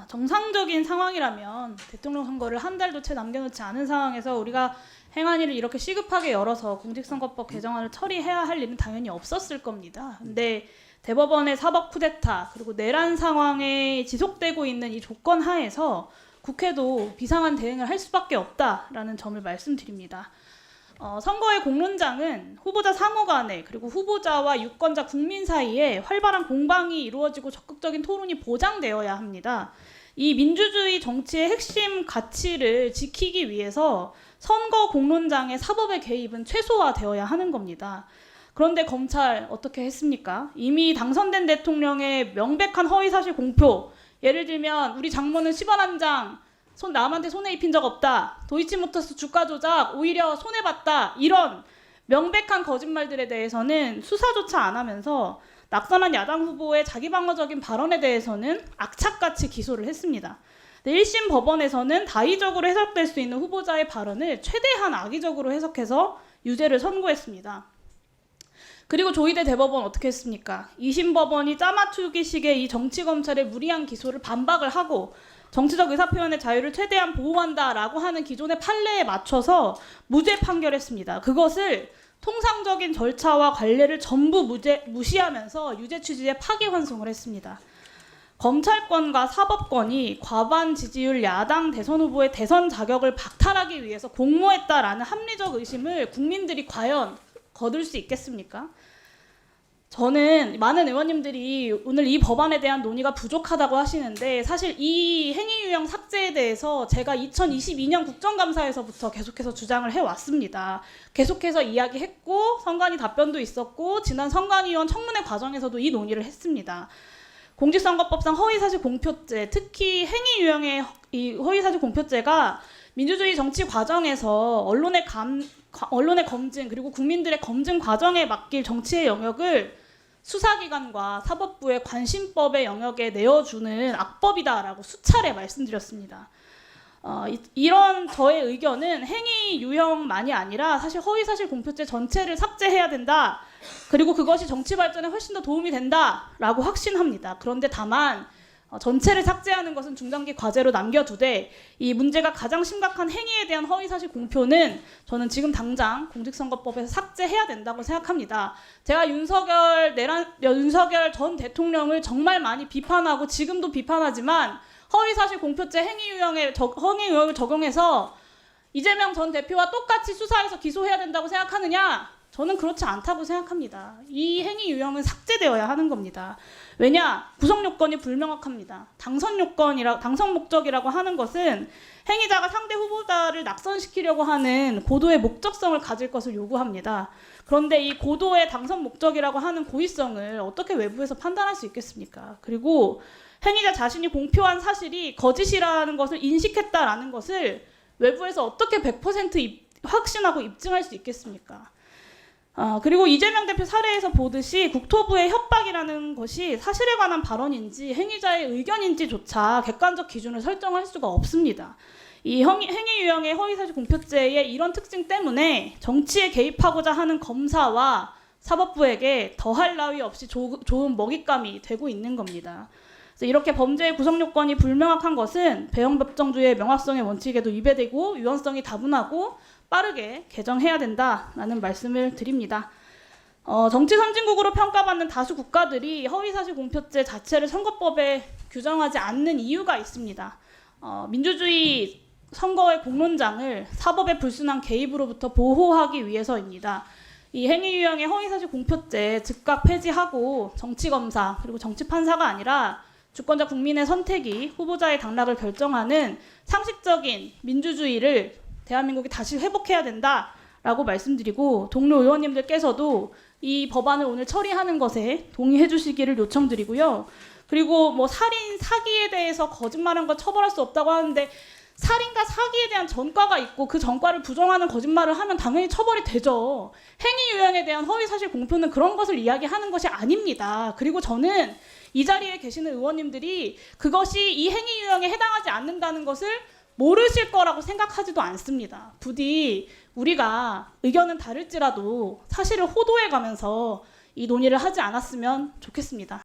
정상적인 상황이라면 대통령 선거를 한 달도 채 남겨놓지 않은 상황에서 우리가 행안위를 이렇게 시급하게 열어서 공직선거법 개정안을 처리해야 할 일은 당연히 없었을 겁니다. 근데 대법원의 사법 쿠데타 그리고 내란 상황에 지속되고 있는 이 조건 하에서 국회도 비상한 대응을 할 수밖에 없다라는 점을 말씀드립니다. 선거의 공론장은 후보자 상호 간에 그리고 후보자와 유권자 국민 사이에 활발한 공방이 이루어지고 적극적인 토론이 보장되어야 합니다. 이 민주주의 정치의 핵심 가치를 지키기 위해서 선거 공론장의 사법의 개입은 최소화되어야 하는 겁니다. 그런데 검찰 어떻게 했습니까? 이미 당선된 대통령의 명백한 허위사실 공표, 예를 들면 우리 장모는 10원 한 장 남한테 손해 입힌 적 없다, 도이치모터스 주가 조작 오히려 손해봤다, 이런 명백한 거짓말들에 대해서는 수사조차 안 하면서 낙선한 야당 후보의 자기방어적인 발언에 대해서는 악착같이 기소를 했습니다. 1심 법원에서는 다의적으로 해석될 수 있는 후보자의 발언을 최대한 악의적으로 해석해서 유죄를 선고했습니다. 그리고 조희대 대법원 어떻게 했습니까? 2심 법원이 짜맞추기식의 이 정치검찰의 무리한 기소를 반박을 하고 정치적 의사표현의 자유를 최대한 보호한다라고 하는 기존의 판례에 맞춰서 무죄 판결했습니다. 그것을 통상적인 절차와 관례를 전부 무시하면서 유죄 취지의 파기환송을 했습니다. 검찰권과 사법권이 과반 지지율 야당 대선 후보의 대선 자격을 박탈하기 위해서 공모했다라는 합리적 의심을 국민들이 과연 거둘 수 있겠습니까? 저는 많은 의원님들이 오늘 이 법안에 대한 논의가 부족하다고 하시는데, 사실 이 행위 유형 삭제에 대해서 제가 2022년 국정감사에서부터 계속해서 주장을 해왔습니다. 계속해서 이야기했고 선관위 답변도 있었고 지난 선관위원 청문회 과정에서도 이 논의를 했습니다. 공직선거법상 허위사실 공표죄, 특히 행위 유형의 이 허위사실 공표죄가 민주주의 정치 과정에서 언론의 검증 그리고 국민들의 검증 과정에 맡길 정치의 영역을 수사기관과 사법부의 관심법의 영역에 내어주는 악법이다라고 수차례 말씀드렸습니다. 이런 저의 의견은 행위 유형만이 아니라 사실 허위사실 공표죄 전체를 삭제해야 된다. 그리고 그것이 정치 발전에 훨씬 더 도움이 된다라고 확신합니다. 그런데 다만 전체를 삭제하는 것은 중장기 과제로 남겨두되 이 문제가 가장 심각한 행위에 대한 허위사실 공표는 저는 지금 당장 공직선거법에서 삭제해야 된다고 생각합니다. 제가 윤석열 전 대통령을 정말 많이 비판하고 지금도 비판하지만 허위사실 공표죄 행위 유형을 적용해서 이재명 전 대표와 똑같이 수사해서 기소해야 된다고 생각하느냐? 저는 그렇지 않다고 생각합니다. 이 행위 유형은 삭제되어야 하는 겁니다. 왜냐? 구성 요건이 불명확합니다. 당선 목적이라고 하는 것은 행위자가 상대 후보자를 낙선시키려고 하는 고도의 목적성을 가질 것을 요구합니다. 그런데 이 고도의 당선 목적이라고 하는 고의성을 어떻게 외부에서 판단할 수 있겠습니까? 그리고 행위자 자신이 공표한 사실이 거짓이라는 것을 인식했다라는 것을 외부에서 어떻게 100% 확신하고 입증할 수 있겠습니까? 그리고 이재명 대표 사례에서 보듯이 국토부의 협박이라는 것이 사실에 관한 발언인지 행위자의 의견인지조차 객관적 기준을 설정할 수가 없습니다. 이 행위 유형의 허위사실 공표죄의 이런 특징 때문에 정치에 개입하고자 하는 검사와 사법부에게 더할 나위 없이 좋은 먹잇감이 되고 있는 겁니다. 그래서 이렇게 범죄의 구성 요건이 불명확한 것은 배형법정주의의 명확성의 원칙에도 위배되고 유연성이 다분하고 빠르게 개정해야 된다라는 말씀을 드립니다. 정치 선진국으로 평가받는 다수 국가들이 허위사실 공표죄 자체를 선거법에 규정하지 않는 이유가 있습니다. 민주주의 선거의 공론장을 사법의 불순한 개입으로부터 보호하기 위해서입니다. 이 행위 유형의 허위사실 공표죄 즉각 폐지하고 정치검사 그리고 정치판사가 아니라 주권자 국민의 선택이 후보자의 당락을 결정하는 상식적인 민주주의를 대한민국이 다시 회복해야 된다라고 말씀드리고, 동료 의원님들께서도 이 법안을 오늘 처리하는 것에 동의해 주시기를 요청드리고요. 그리고 뭐 살인, 사기에 대해서 거짓말한 거 처벌할 수 없다고 하는데 살인과 사기에 대한 전과가 있고 그 전과를 부정하는 거짓말을 하면 당연히 처벌이 되죠. 행위 유형에 대한 허위사실 공표는 그런 것을 이야기하는 것이 아닙니다. 그리고 저는 이 자리에 계시는 의원님들이 그것이 이 행위 유형에 해당하지 않는다는 것을 모르실 거라고 생각하지도 않습니다. 부디 우리가 의견은 다를지라도 사실을 호도해 가면서 이 논의를 하지 않았으면 좋겠습니다.